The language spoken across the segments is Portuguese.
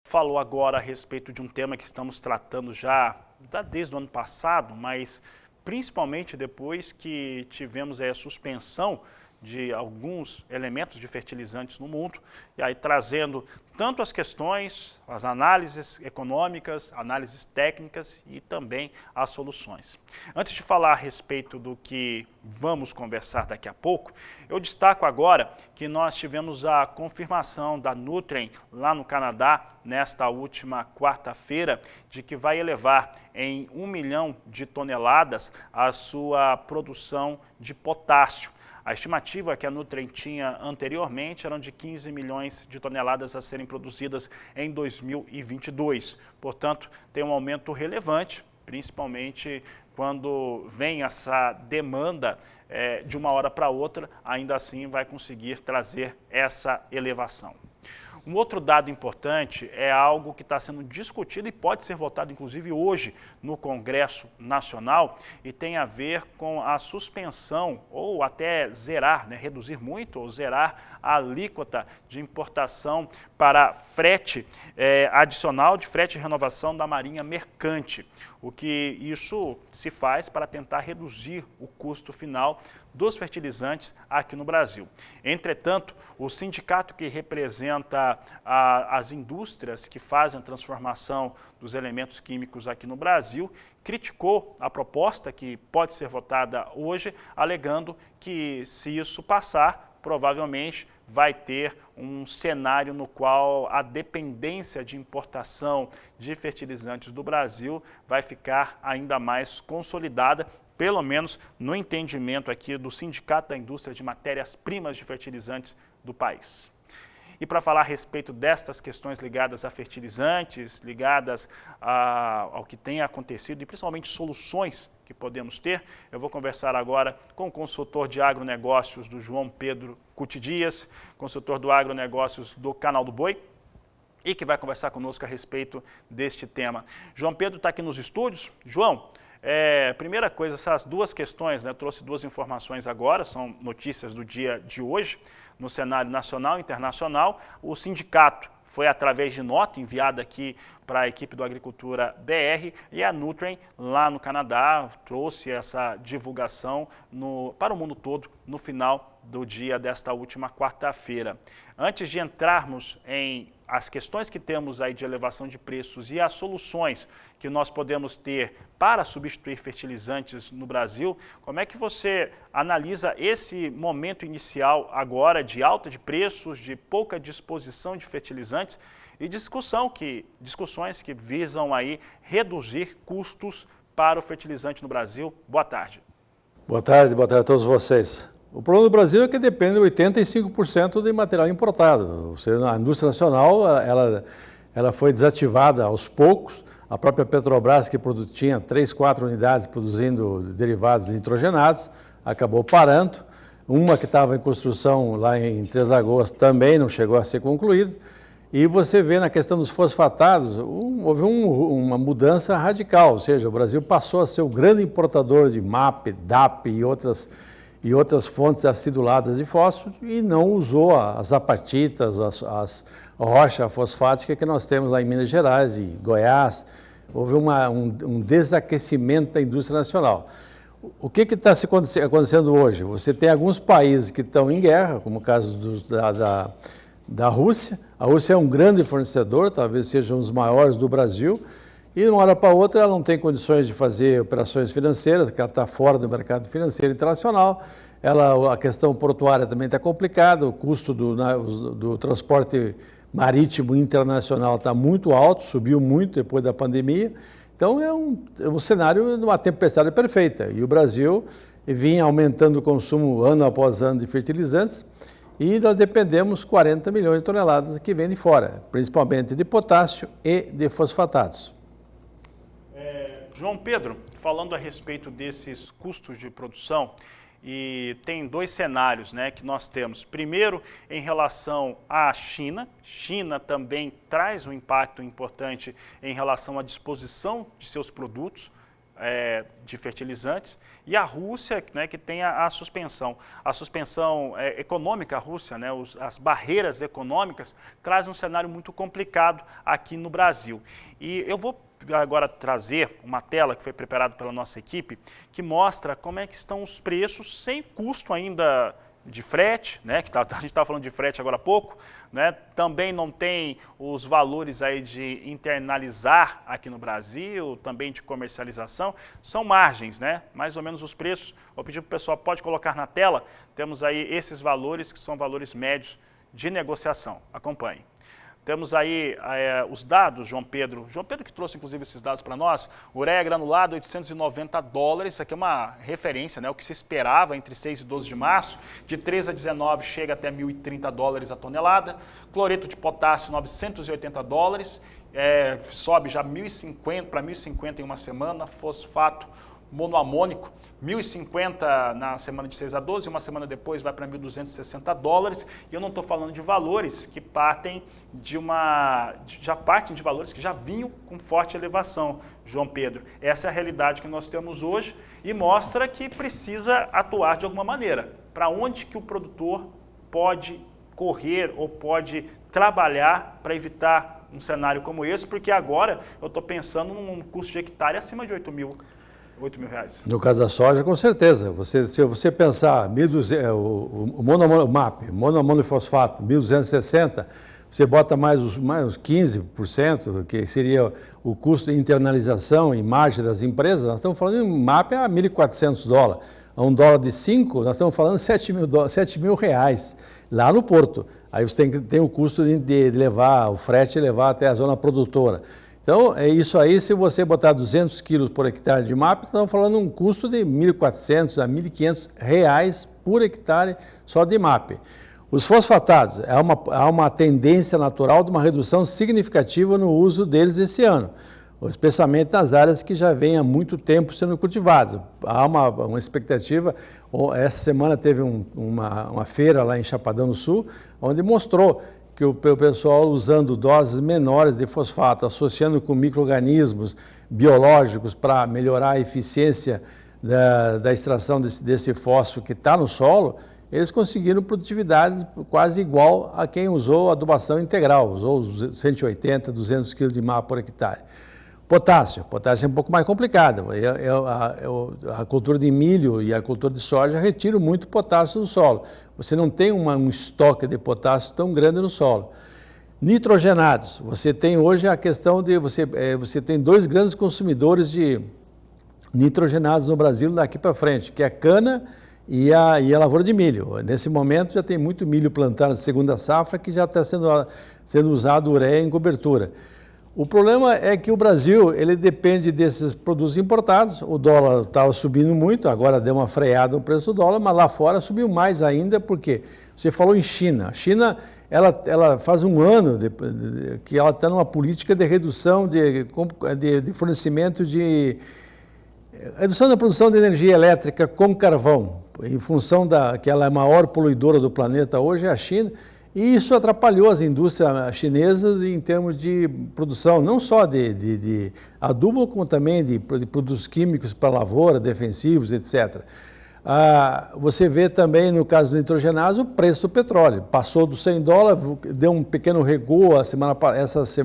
Falou agora a respeito de um tema que estamos tratando já desde o ano passado, mas principalmente depois que tivemos a suspensão de alguns elementos de fertilizantes no mundo, e aí trazendo tanto as questões, as análises econômicas, análises técnicas e também as soluções. Antes de falar a respeito do que vamos conversar daqui a pouco, eu destaco agora que nós tivemos a confirmação da Nutrien lá no Canadá, nesta última quarta-feira, de que vai elevar em 1 milhão de toneladas a sua produção de potássio. A estimativa que a Nutrien tinha anteriormente eram de 15 milhões de toneladas a serem produzidas em 2022. Portanto, tem um aumento relevante, principalmente quando vem essa demanda de uma hora para outra, ainda assim vai conseguir trazer essa elevação. Um outro dado importante é algo que está sendo discutido e pode ser votado, inclusive, hoje no Congresso Nacional, e tem a ver com a suspensão ou até zerar, reduzir muito ou zerar a alíquota de importação para frete adicional de frete e renovação da Marinha Mercante. O que isso se faz para tentar reduzir o custo final dos fertilizantes aqui no Brasil. Entretanto, o sindicato que representa as indústrias que fazem a transformação dos elementos químicos aqui no Brasil criticou a proposta que pode ser votada hoje, alegando que, se isso passar, provavelmente vai ter um cenário no qual a dependência de importação de fertilizantes do Brasil vai ficar ainda mais consolidada, pelo menos no entendimento aqui do Sindicato da Indústria de Matérias-Primas de Fertilizantes do país. E para falar a respeito destas questões ligadas a fertilizantes, ligadas ao que tem acontecido e principalmente soluções que podemos ter, eu vou conversar agora com o consultor de agronegócios do João Pedro Cuti Dias, consultor do agronegócios do Canal do Boi, e que vai conversar conosco a respeito deste tema. João Pedro está aqui nos estúdios. João, primeira coisa, essas duas questões, eu trouxe duas informações agora, são notícias do dia de hoje, no cenário nacional e internacional. O sindicato foi através de nota enviada aqui para a equipe do Agricultura BR, e a Nutrien, lá no Canadá, trouxe essa divulgação para o mundo todo no final do dia desta última quarta-feira. Antes de entrarmos em as questões que temos aí de elevação de preços e as soluções que nós podemos ter para substituir fertilizantes no Brasil, como é que você analisa esse momento inicial agora de alta de preços, de pouca disposição de fertilizantes e discussões que visam aí reduzir custos para o fertilizante no Brasil? Boa tarde. Boa tarde a todos vocês. O problema do Brasil é que depende de 85% de material importado. Ou seja, a indústria nacional ela foi desativada aos poucos. A própria Petrobras, que tinha 3, 4 unidades produzindo derivados nitrogenados, acabou parando. Uma que estava em construção lá em Três Lagoas também não chegou a ser concluída. E você vê na questão dos fosfatados, houve uma mudança radical, ou seja, o Brasil passou a ser o grande importador de MAP, DAP e outras fontes aciduladas de fósforo e não usou as apatitas, as rochas fosfáticas que nós temos lá em Minas Gerais e Goiás. Houve um desaquecimento da indústria nacional. O que está acontecendo hoje? Você tem alguns países que estão em guerra, como o caso da Rússia. A Rússia é um grande fornecedor, talvez seja um dos maiores do Brasil, e de uma hora para outra ela não tem condições de fazer operações financeiras, porque ela está fora do mercado financeiro internacional. A questão portuária também está complicada, o custo do transporte marítimo internacional está muito alto, subiu muito depois da pandemia. Então é um cenário de uma tempestade perfeita. E o Brasil vinha aumentando o consumo ano após ano de fertilizantes, e nós dependemos 40 milhões de toneladas que vêm de fora, principalmente de potássio e de fosfatados. João Pedro, falando a respeito desses custos de produção, e tem dois cenários que nós temos. Primeiro, em relação à China. China também traz um impacto importante em relação à disposição de seus produtos. de fertilizantes, e a Rússia, né, que tem a suspensão. A suspensão econômica, a Rússia, né, as barreiras econômicas, trazem um cenário muito complicado aqui no Brasil. E eu vou agora trazer uma tela que foi preparada pela nossa equipe, que mostra como é que estão os preços sem custo ainda de frete, né, que a gente estava falando de frete agora há pouco, né, também não tem os valores aí de internalizar aqui no Brasil, também de comercialização, são margens, né, mais ou menos os preços. Vou pedir para o pessoal, pode colocar na tela, temos aí esses valores que são valores médios de negociação. Acompanhe. Temos aí os dados, João Pedro que trouxe inclusive esses dados para nós, ureia granulado $890, isso aqui é uma referência, né, o que se esperava entre 6 e 12 de março, de 13 a 19 chega até $1.030 a tonelada, cloreto de potássio $980, sobe já 1.050 para 1.050 em uma semana, fosfato monoamônico, 1.050 na semana de 6 a 12, uma semana depois vai para $1.260, e eu não estou falando de valores que partem já partem de valores que já vinham com forte elevação, João Pedro. Essa é a realidade que nós temos hoje e mostra que precisa atuar de alguma maneira. Para onde que o produtor pode correr ou pode trabalhar para evitar um cenário como esse, porque agora eu estou pensando num custo de hectare acima de R$8 mil reais. No caso da soja, com certeza. Se você pensar o MAP, monoamônio-fosfato, 1.260, você bota mais uns 15%, que seria o custo de internalização em margem das empresas, nós estamos falando em MAP a $1.400. A $1 de 5, nós estamos falando R$7 mil lá no porto. Aí você tem o custo de levar o frete e levar até a zona produtora. Então, é isso aí, se você botar 200 quilos por hectare de MAP, estamos falando um custo de R$1.400 a R$1.500 por hectare só de MAP. Os fosfatados, há uma tendência natural de uma redução significativa no uso deles esse ano, especialmente nas áreas que já vêm há muito tempo sendo cultivadas. Há uma expectativa, essa semana teve uma feira lá em Chapadão do Sul, onde mostrou que o pessoal usando doses menores de fosfato, associando com micro-organismos biológicos para melhorar a eficiência da extração desse fósforo que está no solo, eles conseguiram produtividades quase igual a quem usou adubação integral, usou 180, 200 kg de MAP por hectare. Potássio é um pouco mais complicado. A cultura de milho e a cultura de soja retiram muito potássio do solo. Você não tem um estoque de potássio tão grande no solo. Nitrogenados, você tem hoje a questão de você tem dois grandes consumidores de nitrogenados no Brasil daqui para frente, que é a cana e a lavoura de milho. Nesse momento já tem muito milho plantado na segunda safra que já está sendo usado ureia em cobertura. O problema é que o Brasil, ele depende desses produtos importados, o dólar estava subindo muito, agora deu uma freada no preço do dólar, mas lá fora subiu mais ainda, porque você falou em China. A China, ela faz um ano que ela está numa política de redução de fornecimento redução da produção de energia elétrica com carvão, em função que ela é a maior poluidora do planeta hoje, é a China. E isso atrapalhou as indústrias chinesas em termos de produção, não só de adubo, como também de produtos químicos para lavoura, defensivos, etc. Você vê também, no caso do nitrogenado, o preço do petróleo. Passou dos $100, deu um pequeno recuo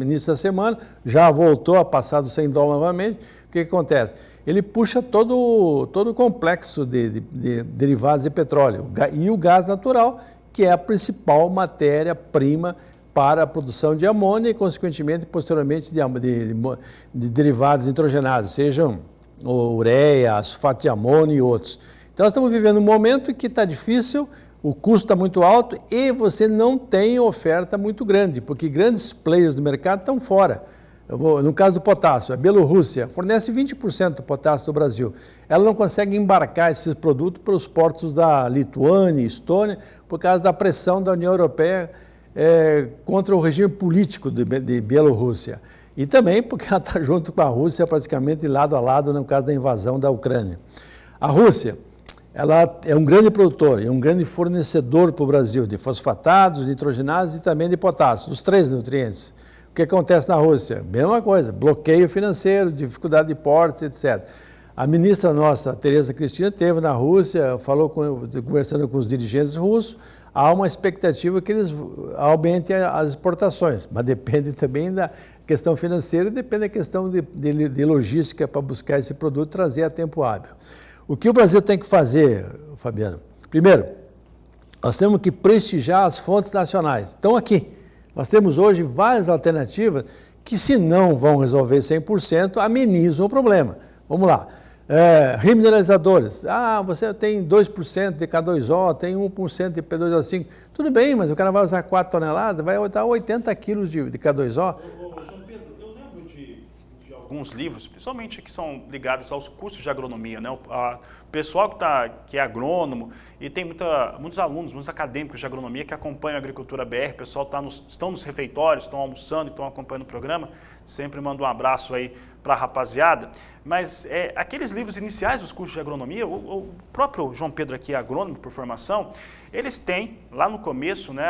início da semana, já voltou a passar dos $100 novamente. O que acontece? Ele puxa todo o complexo de derivados de petróleo e o gás natural, que é a principal matéria-prima para a produção de amônia e, consequentemente, posteriormente, de derivados nitrogenados, sejam ureia, sulfato de amônio e outros. Então, nós estamos vivendo um momento que está difícil, o custo está muito alto e você não tem oferta muito grande, porque grandes players do mercado estão fora. No caso do potássio, a Bielorrússia fornece 20% do potássio do Brasil. Ela não consegue embarcar esses produtos para os portos da Lituânia e Estônia por causa da pressão da União Europeia contra o regime político de Bielorrússia. E também porque ela está junto com a Rússia praticamente lado a lado no caso da invasão da Ucrânia. A Rússia, ela é um grande produtor e um grande fornecedor para o Brasil de fosfatados, nitrogenados e também de potássio, os três nutrientes. O que acontece na Rússia? Mesma coisa, bloqueio financeiro, dificuldade de portos, etc. A ministra nossa, Tereza Cristina, esteve na Rússia, conversando com os dirigentes russos. Há uma expectativa que eles aumentem as exportações, mas depende também da questão financeira e depende da questão de logística para buscar esse produto e trazer a tempo hábil. O que o Brasil tem que fazer, Fabiano? Primeiro, nós temos que prestigiar as fontes nacionais. Estão aqui. Nós temos hoje várias alternativas que, se não vão resolver 100%, amenizam o problema. Vamos lá. Remineralizadores. Você tem 2% de K2O, tem 1% de P2O5. Tudo bem, mas o cara vai usar 4 toneladas, vai usar 80 quilos de K2O. João Pedro, eu lembro de alguns livros, principalmente que são ligados aos cursos de agronomia, né? O pessoal que é agrônomo, e tem muitos alunos, muitos acadêmicos de agronomia que acompanham a Agricultura BR, o pessoal estão nos refeitórios, estão almoçando e estão acompanhando o programa. Sempre mando um abraço aí para a rapaziada. Mas aqueles livros iniciais dos cursos de agronomia, o próprio João Pedro aqui, agrônomo por formação, eles têm lá no começo, né,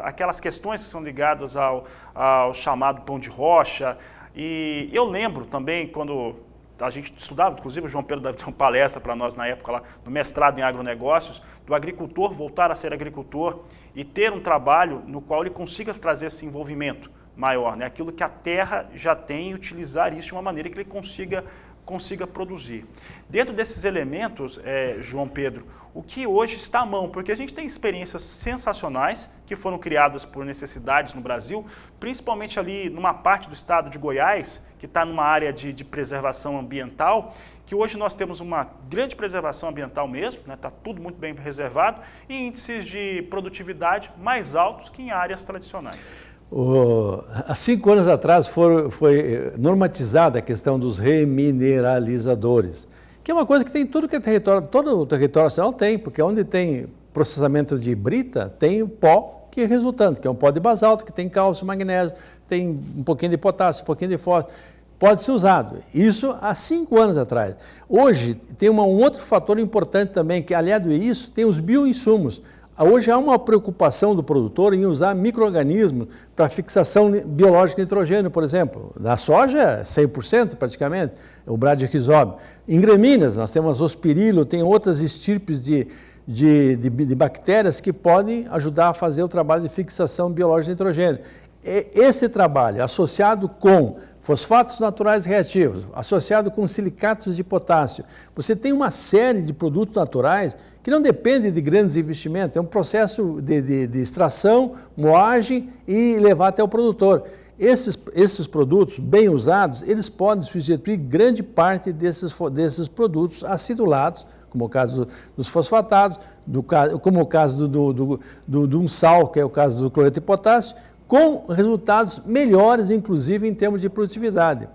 aquelas questões que são ligadas ao chamado pão de rocha. E eu lembro também quando a gente estudava, inclusive o João Pedro deve ter uma palestra para nós na época lá, no mestrado em agronegócios, do agricultor voltar a ser agricultor e ter um trabalho no qual ele consiga trazer esse envolvimento maior, né? Aquilo que a terra já tem e utilizar isso de uma maneira que ele consiga produzir. Dentro desses elementos, João Pedro, o que hoje está à mão? Porque a gente tem experiências sensacionais que foram criadas por necessidades no Brasil, principalmente ali numa parte do estado de Goiás, que está numa área de preservação ambiental, que hoje nós temos uma grande preservação ambiental mesmo, né? Está tudo muito bem reservado, e índices de produtividade mais altos que em áreas tradicionais. Há 5 anos atrás foi normatizada a questão dos remineralizadores, que é uma coisa que tem tudo que é território, todo o território nacional tem, porque onde tem processamento de brita, tem o pó que é resultante, que é um pó de basalto, que tem cálcio, magnésio, tem um pouquinho de potássio, um pouquinho de fósforo, pode ser usado. Isso há 5 anos atrás. Hoje tem um outro fator importante também, que aliado a isso, tem os bioinsumos. Hoje há uma preocupação do produtor em usar micro-organismos para fixação biológica de nitrogênio, por exemplo. Na soja, 100% praticamente, o bradyrhizome. Em gramíneas, nós temos zospirilo, tem outras estirpes de bactérias que podem ajudar a fazer o trabalho de fixação biológica de nitrogênio. Esse trabalho, associado com fosfatos naturais reativos, associado com silicatos de potássio, você tem uma série de produtos naturais que não dependem de grandes investimentos, é um processo de extração, moagem e levar até o produtor. Esses produtos, bem usados, eles podem substituir grande parte desses produtos acidulados, como o caso dos fosfatados, como o caso de um sal, que é o caso do cloreto de potássio, com resultados melhores, inclusive em termos de produtividade.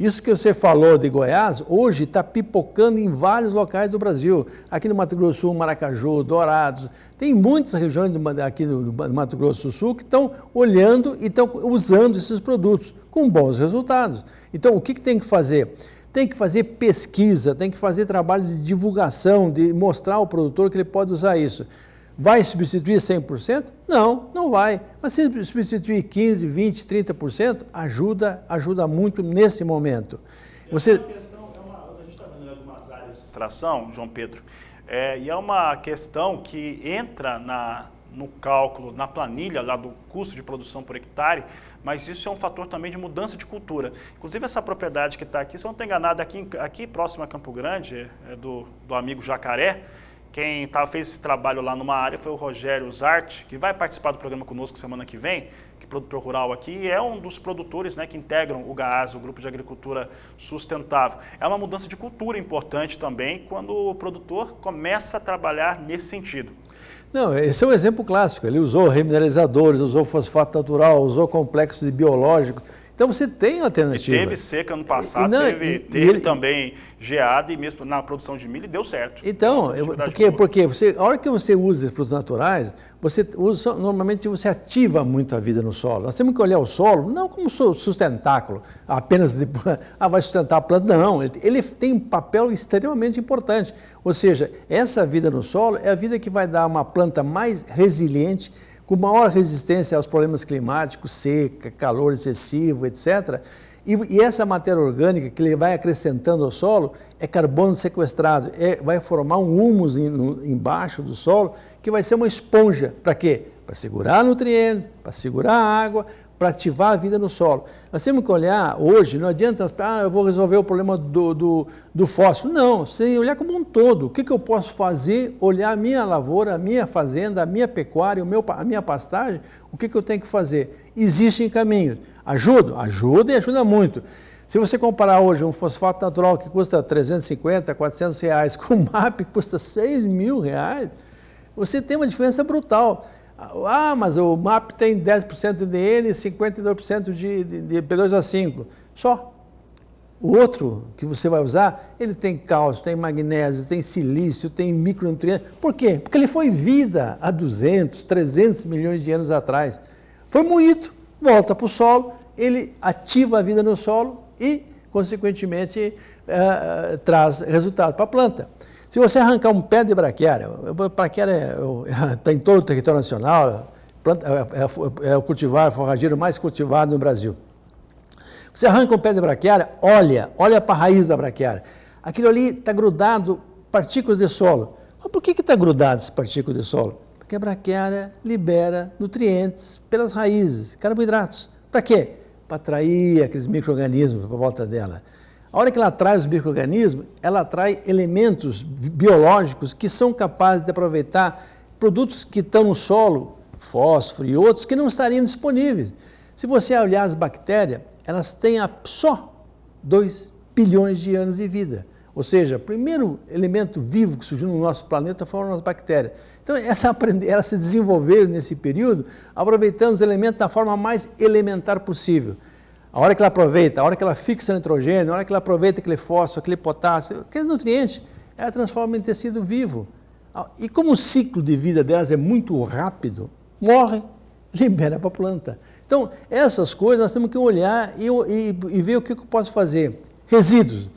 Isso que você falou de Goiás, hoje está pipocando em vários locais do Brasil. Aqui no Mato Grosso do Sul, Maracaju, Dourados, tem muitas regiões aqui do Mato Grosso do Sul que estão olhando e estão usando esses produtos com bons resultados. Então, o que tem que fazer? Tem que fazer pesquisa, tem que fazer trabalho de divulgação, de mostrar ao produtor que ele pode usar isso. Vai substituir 100%? Não, não vai. Mas se substituir 15%, 20%, 30%, ajuda muito nesse momento. A gente está vendo algumas áreas de extração, João Pedro, e é uma questão que entra no cálculo, na planilha lá do custo de produção por hectare, mas isso é um fator também de mudança de cultura. Inclusive essa propriedade que está aqui, se eu não estou enganado, aqui próximo a Campo Grande, é do amigo Jacaré. Quem fez esse trabalho lá numa área foi o Rogério Zart, que vai participar do programa conosco semana que vem, que é produtor rural aqui, e é um dos produtores, né, que integram o GAAS, o Grupo de Agricultura Sustentável. É uma mudança de cultura importante também, quando o produtor começa a trabalhar nesse sentido. Não, esse é um exemplo clássico. Ele usou remineralizadores, usou fosfato natural, usou complexos biológicos. Então você tem alternativa. E teve seca no passado, teve também geada e mesmo na produção de milho deu certo. Então, porque a hora que você usa esses produtos naturais, normalmente você ativa muito a vida no solo. Nós temos que olhar o solo não como sustentáculo, apenas vai sustentar a planta, não. Ele tem um papel extremamente importante. Ou seja, essa vida no solo é a vida que vai dar uma planta mais resiliente, com maior resistência aos problemas climáticos, seca, calor excessivo, etc. E essa matéria orgânica que ele vai acrescentando ao solo é carbono sequestrado, vai formar um humus embaixo do solo que vai ser uma esponja. Para quê? Para segurar nutrientes, para segurar a água, para ativar a vida no solo. Nós temos que olhar hoje, não adianta, eu vou resolver o problema do fósforo. Não, você tem que olhar como um todo. O que eu posso fazer? Olhar a minha lavoura, a minha fazenda, a minha pecuária, a minha pastagem, o que eu tenho que fazer? Existem caminhos. Ajuda e ajuda muito. Se você comparar hoje um fosfato natural que custa 350, 400 reais com um MAP que custa 6 mil reais, você tem uma diferença brutal. Mas o MAP tem 10% de DN e 52% de P2O5. Só. O outro que você vai usar, ele tem cálcio, tem magnésio, tem silício, tem micronutrientes. Por quê? Porque ele foi vida há 200, 300 milhões de anos atrás. Foi moído, volta para o solo, ele ativa a vida no solo e, consequentemente, traz resultado para a planta. Se você arrancar um pé de braquiária está em todo o território nacional, é o cultivar forrageiro mais cultivado no Brasil. Você arranca um pé de braquiária, olha para a raiz da braquiária. Aquilo ali está grudado, partículas de solo. Mas por que está grudado essas partículas de solo? Porque a braquiária libera nutrientes pelas raízes, carboidratos. Para quê? Para atrair aqueles micro-organismos para volta dela. A hora que ela atrai os micro-organismos, ela atrai elementos biológicos que são capazes de aproveitar produtos que estão no solo, fósforo e outros, que não estariam disponíveis. Se você olhar as bactérias, elas têm só 2 bilhões de anos de vida. Ou seja, o primeiro elemento vivo que surgiu no nosso planeta foram as bactérias. Então, elas se desenvolveram nesse período, aproveitando os elementos da forma mais elementar possível. A hora que ela aproveita, a hora que ela fixa nitrogênio, a hora que ela aproveita aquele fósforo, aquele potássio, aqueles nutrientes, ela transforma em tecido vivo. E como o ciclo de vida delas é muito rápido, morre, libera para a planta. Então, essas coisas nós temos que olhar e ver o que eu posso fazer. Resíduos.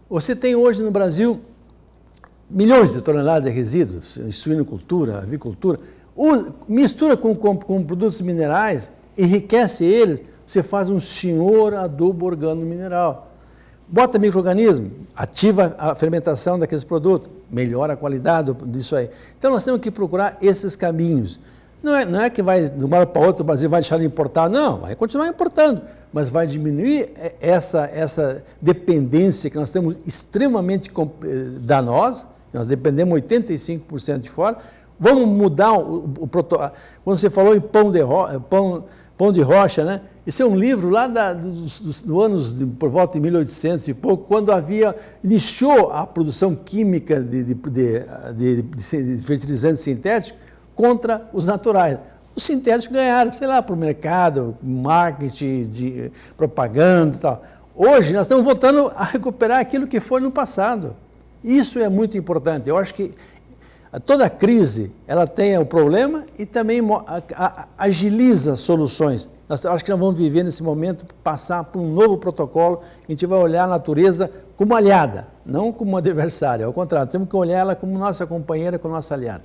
Você tem hoje no Brasil milhões de toneladas de resíduos, em suinocultura, avicultura. Mistura com produtos minerais, enriquece eles, você faz um senhor adubo organo-mineral. Bota micro-organismo, ativa a fermentação daqueles produtos, melhora a qualidade disso aí. Então nós temos que procurar esses caminhos. Não é que vai, de uma hora para outra, o Brasil vai deixar de importar, não, vai continuar importando, mas vai diminuir essa dependência que nós temos extremamente danosa, nós dependemos 85% de fora. Vamos mudar o protocolo. Quando você falou em Pão de Rocha, né? Esse é um livro lá do anos por volta de 1800 e pouco, quando iniciou a produção química de fertilizantes sintéticos contra os naturais. Os sintéticos ganharam, sei lá, para o mercado, marketing, de propaganda e tal. Hoje nós estamos voltando a recuperar aquilo que foi no passado. Isso é muito importante. Eu acho que toda crise, ela tem o problema e também agiliza soluções. Acho que nós vamos viver nesse momento, passar por um novo protocolo, a gente vai olhar a natureza como aliada, não como adversária. Ao contrário, temos que olhar ela como nossa companheira, como nossa aliada.